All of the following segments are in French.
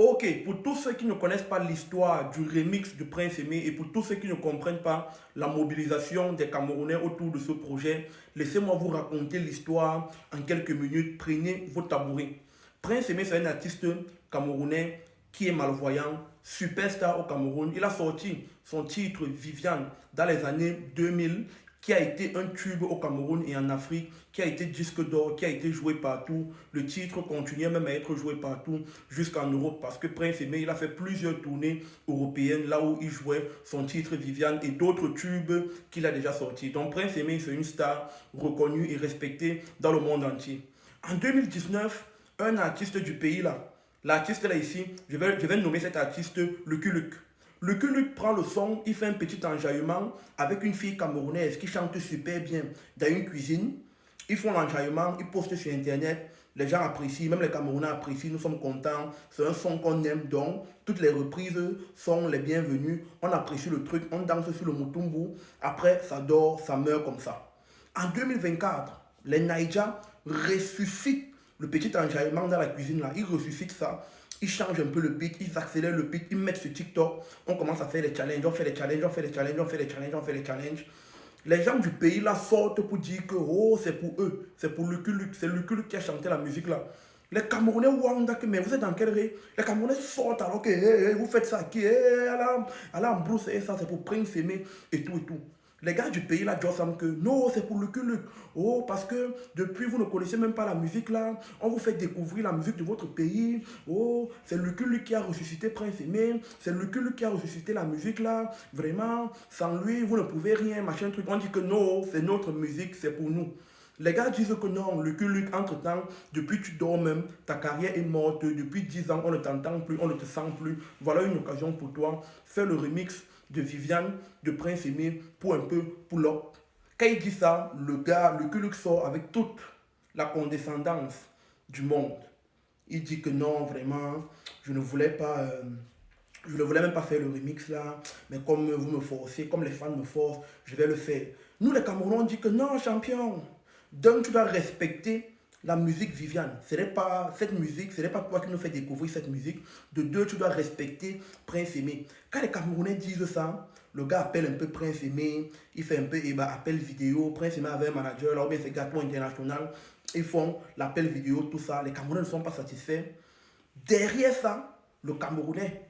Ok, pour tous ceux qui ne connaissent pas l'histoire du remix de Prince Aimé et pour tous ceux qui ne comprennent pas la mobilisation des Camerounais autour de ce projet, laissez-moi vous raconter l'histoire en quelques minutes. Prenez vos tabourets. Prince Aimé, c'est un artiste camerounais qui est malvoyant, superstar au Cameroun. Il a sorti son titre Viviane dans les années 2000, qui a été un tube au Cameroun et en Afrique, qui a été disque d'or, qui a été joué partout. Le titre continuait même à être joué partout jusqu'en Europe parce que Prince Aimé, il a fait plusieurs tournées européennes là où il jouait son titre Viviane et d'autres tubes qu'il a déjà sortis. Donc Prince Aimé, c'est une star reconnue et respectée dans le monde entier. En 2019, un artiste du pays là, l'artiste là ici, je vais nommer cet artiste Lucky Luke. Lucky Luke prend le son, il fait un petit enjaillement avec une fille camerounaise qui chante super bien dans une cuisine. Ils font l'enjaillement, ils postent sur internet, les gens apprécient, même les Camerounais apprécient, nous sommes contents. C'est un son qu'on aime donc, toutes les reprises sont les bienvenues, on apprécie le truc, on danse sur le Mutumbu, après ça dort, ça meurt comme ça. En 2024, les Naija ressuscitent le petit enjaillement dans la cuisine là, ils ressuscitent ça. Ils changent un peu le beat, ils accélèrent le beat, ils mettent sur TikTok, on commence à faire les challenges, on fait les challenges, on fait les challenges, on fait les challenges, on fait les challenges. Les gens du pays là sortent pour dire que oh, c'est pour eux, c'est pour Lucky Luke, c'est Lucky Luke qui a chanté la musique là. Les Camerounais Wanda, mais vous êtes dans quel ré? Les Camerounais sortent alors que vous faites ça, qui est à la brousse et ça, c'est pour Prince Aimé et tout et tout. Les gars du pays là disent que non, c'est pour Lucky Luke. Oh, parce que depuis vous ne connaissez même pas la musique là, on vous fait découvrir la musique de votre pays. Oh, c'est Lucky Luke qui a ressuscité Prince Aimé, c'est Lucky Luke qui a ressuscité la musique là. Vraiment, sans lui, vous ne pouvez rien, machin truc. On dit que non, c'est notre musique, c'est pour nous. Les gars disent que non, Lucky Luke, entre-temps, depuis tu dors même, ta carrière est morte, depuis 10 ans, on ne t'entend plus, on ne te sent plus. Voilà une occasion pour toi. Fais le remix de Viviane, de Prince Aimé, pour un peu pull-up. Quand il dit ça, le gars, Lucky Luke sort avec toute la condescendance du monde. Il dit que non, vraiment, je ne voulais pas... je ne voulais même pas faire le remix là, mais comme vous me forcez, comme les fans me forcent, je vais le faire. Nous les Camerounais, on dit que non, champion. Donc tu dois respecter la musique Viviane. Ce n'est pas cette musique, ce n'est pas toi qui nous fais découvrir cette musique. De deux, tu dois respecter Prince Aimé. Quand les Camerounais disent ça, le gars appelle un peu Prince Aimé, il fait un peu appel vidéo. Prince Aimé avait un manager, alors bien c'est Gâteau International. Ils font l'appel vidéo, tout ça. Les Camerounais ne sont pas satisfaits. Derrière ça, le Camerounais,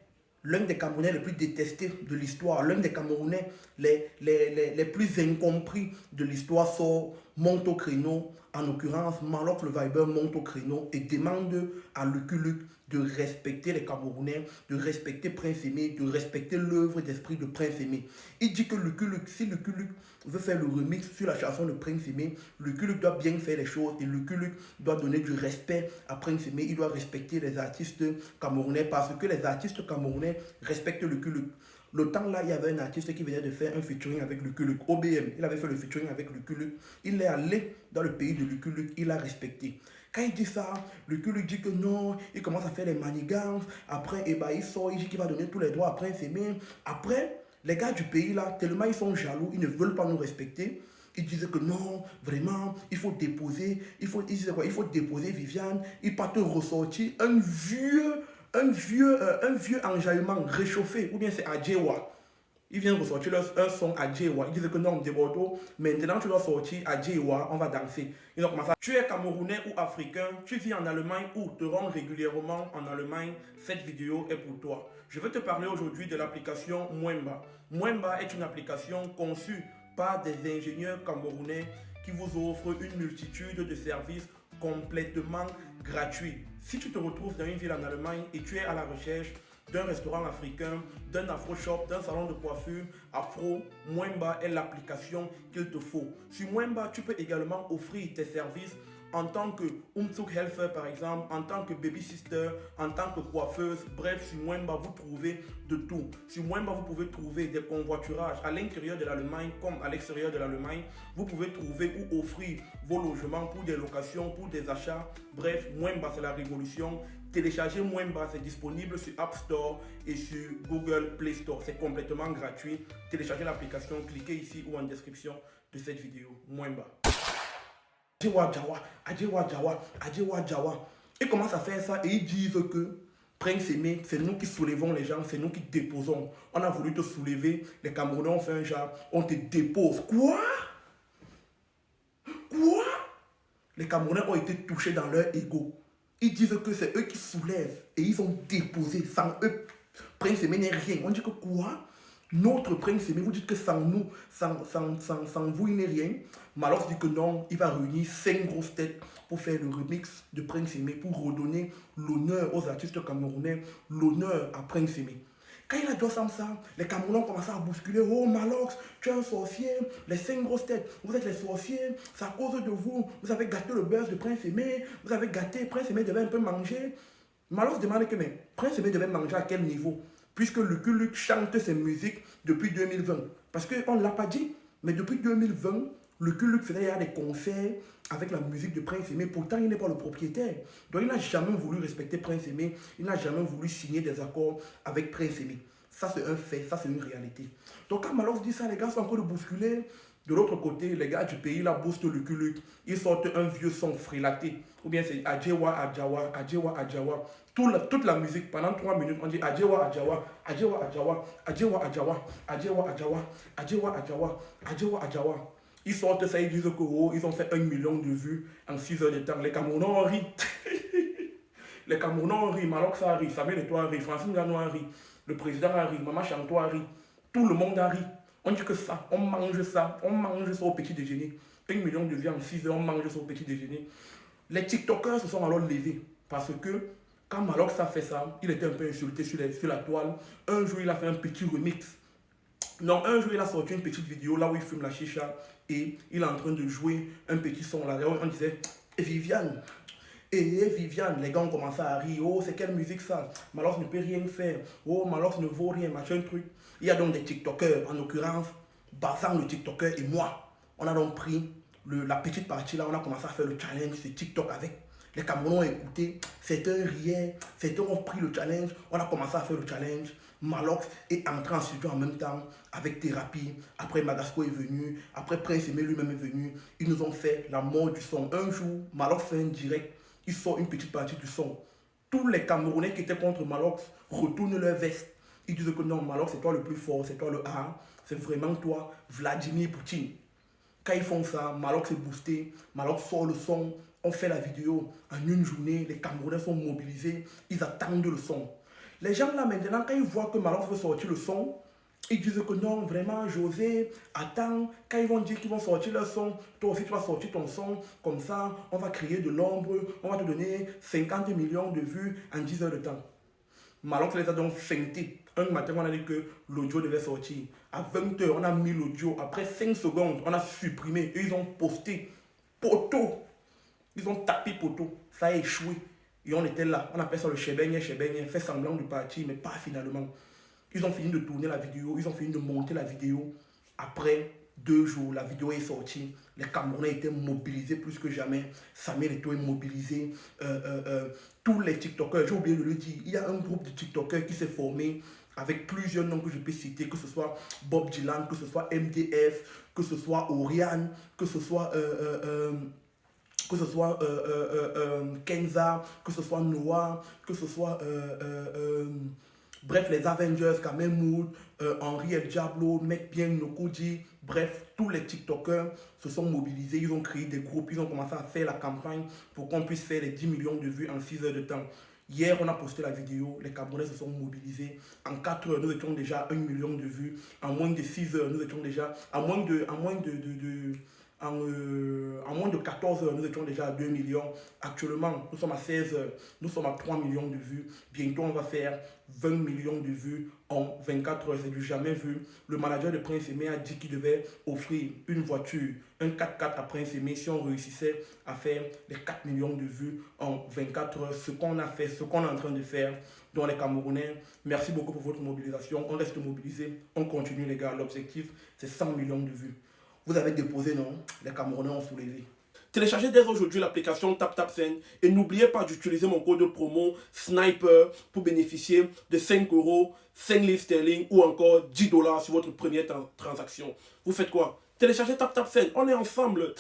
l'un des Camerounais les plus détestés de l'histoire, l'un des Camerounais les plus incompris de l'histoire sort, monte au créneau, en l'occurrence Malok le Viber monte au créneau et demande à Lucky Luke de respecter les Camerounais, de respecter Prince Aimé, de respecter l'œuvre d'esprit de Prince Aimé. Il dit que Lucky Luke, si Lucky Luke veut faire le remix sur la chanson de Prince Aimé, Lucky Luke doit bien faire les choses et Lucky Luke doit donner du respect à Prince Aimé. Il doit respecter les artistes camerounais parce que les artistes camerounais respectent Lucky Luke. Le temps là, il y avait un artiste qui venait de faire un featuring avec Lucky Luke, OBM. Il avait fait le featuring avec Lucky Luke. Il est allé dans le pays de Lucky Luke, il a respecté. Quand il dit ça, Lucky Luke dit que non, il commence à faire les manigances. Après, eh ben, il sort, il dit qu'il va donner tous les droits à Prince Aimé. Après, les gars du pays là, tellement ils sont jaloux, ils ne veulent pas nous respecter. Ils disaient que non, vraiment, il faut déposer, ils disaient quoi, il faut déposer Viviane, il part te ressortir un vieux enjaillement réchauffé, ou bien c'est Adjewa. Ils viennent ressortir un son Adjewa. Ils disent que non, de Bordeaux, maintenant tu dois sortir Adjewa, on va danser. Ils ont commencé à... Tu es Camerounais ou Africain, tu vis en Allemagne ou te rends régulièrement en Allemagne, cette vidéo est pour toi. Je vais te parler aujourd'hui de l'application Mwemba. Mwemba est une application conçue par des ingénieurs camerounais qui vous offrent une multitude de services complètement gratuit. Si tu te retrouves dans une ville en Allemagne et tu es à la recherche d'un restaurant africain, d'un afro-shop, d'un salon de coiffure afro, Mwemba est l'application qu'il te faut. Sur Mwemba, tu peux également offrir tes services en tant que Umzug Helfer par exemple, en tant que baby sister, en tant que coiffeuse. Bref, sur Mwemba, vous trouvez de tout. Sur Mwemba, vous pouvez trouver des convoiturages à l'intérieur de l'Allemagne comme à l'extérieur de l'Allemagne. Vous pouvez trouver ou offrir vos logements pour des locations, pour des achats. Bref, Mwemba, c'est la révolution. Téléchargez Mwemba, c'est disponible sur App Store et sur Google Play Store. C'est complètement gratuit. Téléchargez l'application, cliquez ici ou en description de cette vidéo. Mwemba. Adjewa Jawa. Ils commencent à faire ça et ils disent que Prince Aimé, c'est nous qui soulevons les gens, c'est nous qui déposons. On a voulu te soulever, les Camerounais ont fait un genre, on te dépose. Quoi? Quoi? Les Camerounais ont été touchés dans leur ego. Ils disent que c'est eux qui soulèvent et ils ont déposé. Sans eux, Prince Aimé n'est rien. On dit que quoi? Notre Prince Aimé, vous dites que sans nous, sans vous, il n'est rien. Malos dit que non, il va réunir 5 grosses têtes pour faire le remix de Prince Aimé, pour redonner l'honneur aux artistes camerounais, l'honneur à Prince Aimé. Quand il a dit ça, les Camerounais ont commencé à bousculer. Oh Malox, tu es un sorcier, les 5 grosses têtes, vous êtes les sorciers, c'est à cause de vous, vous avez gâté le buzz de Prince Aimé, vous avez gâté, Prince Aimé devait un peu manger. Malox demande que mais Prince Aimé devait manger à quel niveau? Puisque Lucky Luke chante ses musiques depuis 2020. Parce qu'on ne l'a pas dit, mais depuis 2020, Lucky Luke faisait des concerts avec la musique de Prince Aimé. Pourtant, il n'est pas le propriétaire. Donc, il n'a jamais voulu respecter Prince Aimé. Il n'a jamais voulu signer des accords avec Prince Aimé. Ça, c'est un fait. Ça, c'est une réalité. Donc, quand Malox dit ça, les gars sont encore de bousculer. De l'autre côté, les gars du pays, là, boostent Lucky Luke. Ils sortent un vieux son frélaté. Ou bien c'est Adjewa, Adjawa, Adjewa, Adjawa. Toute la musique, pendant 3 minutes, on dit Adjewa, Adjawa, Adjewa, Adjawa, Adjewa, Adjawa, Adjewa, Adjawa, Adjewa, Adjawa, Adjewa, Adjawa. Ils sortent ça, ils disent que oh, ils ont fait 1 million de vues en 6 heures de temps. Les Camerounais ont ri. Les Camerounais ont ri, Malox a ri, Samuel Eto'o a ri, Francine Gano a ri, le président a ri, Maman Chanto a ri. Tout le monde a ri. On dit que ça, on mange ça au petit déjeuner. 1 million de vues en 6 heures, on mange ça au petit déjeuner. Les TikTokers se sont alors levés parce que quand Malox a fait ça, il était un peu insulté sur la toile. Un jour, il a fait un petit remix. Non, un jour, il a sorti une petite vidéo là où il fume la chicha et il est en train de jouer un petit son là. On disait, Viviane, Viviane, les gars ont commencé à rire. Oh, c'est quelle musique ça? Malox ne peut rien faire. Oh, Malox ne vaut rien, machin truc. Il y a donc des TikTokers, en l'occurrence, Bazan le TikToker et moi. On a donc pris la petite partie là, on a commencé à faire le challenge sur TikTok avec. Les Camerounais ont écouté, certains riaient, certains ont pris le challenge, on a commencé à faire le challenge. Malox est entré en studio en même temps avec Thérapie. Après Magasco est venu, après Prince Aimé lui-même est venu. Ils nous ont fait la mort du son. Un jour, Malox fait un direct, il sort une petite partie du son. Tous les Camerounais qui étaient contre Malox retournent leur veste. Ils disent que non, Malox c'est toi le plus fort, c'est toi le A, c'est vraiment toi, Vladimir Poutine. Quand ils font ça, Malox est boosté, Malox sort le son, on fait la vidéo en une journée, les Camerounais sont mobilisés, ils attendent le son. Les gens là maintenant, quand ils voient que Malox veut sortir le son, ils disent que non, vraiment, José, attends, quand ils vont dire qu'ils vont sortir leur son, toi aussi tu vas sortir ton son, comme ça, on va créer de l'ombre, on va te donner 50 millions de vues en 10 heures de temps. Malox les a donc feinté. Un matin, on a dit que l'audio devait sortir. À 20 h, on a mis l'audio. Après 5 secondes, on a supprimé. Et ils ont posté poteau. Ils ont tapé poteau. Ça a échoué. Et on était là. On appelle ça le chébeigne, fait semblant de partir, mais pas finalement. Ils ont fini de tourner la vidéo. Ils ont fini de monter la vidéo. Après 2 jours, la vidéo est sortie. Les Camerounais étaient mobilisés plus que jamais. Samuel Eto'o est mobilisé. Tous les TikTokers, j'ai oublié de le dire, il y a un groupe de TikTokers qui s'est formé avec plusieurs noms que je peux citer, que ce soit Bob Dylan, que ce soit MDF, que ce soit Oriane, que ce soit Kenza, que ce soit Noah, que ce soit bref, les Avengers, Kamel Mood, Henri El Diablo, Mec Bien, Nokodi, bref, tous les TikTokers se sont mobilisés, ils ont créé des groupes, ils ont commencé à faire la campagne pour qu'on puisse faire les 10 millions de vues en 6 heures de temps. Hier, on a posté la vidéo, les Camerounais se sont mobilisés. En 4 heures, nous étions déjà à 1 million de vues. En moins de 6 heures, nous étions déjà... En moins de 14 heures, nous étions déjà à 2 millions. Actuellement, nous sommes à 16 heures, nous sommes à 3 millions de vues. Bientôt, on va faire 20 millions de vues en 24 heures. C'est du jamais vu. Le manager de Prince Aimé a dit qu'il devait offrir une voiture, un 4x4 à Prince Aimé si on réussissait à faire les 4 millions de vues en 24 heures. Ce qu'on a fait, ce qu'on est en train de faire dans les Camerounais. Merci beaucoup pour votre mobilisation. On reste mobilisés. On continue, les gars. L'objectif, c'est 100 millions de vues. Vous avez déposé, non? Les Camerounais ont soulevé. Téléchargez dès aujourd'hui l'application TapTapSend et n'oubliez pas d'utiliser mon code de promo SNIPER pour bénéficier de 5 €, 5 livres sterling ou encore 10 $ sur votre première transaction. Vous faites quoi? Téléchargez TapTapSend. On est ensemble.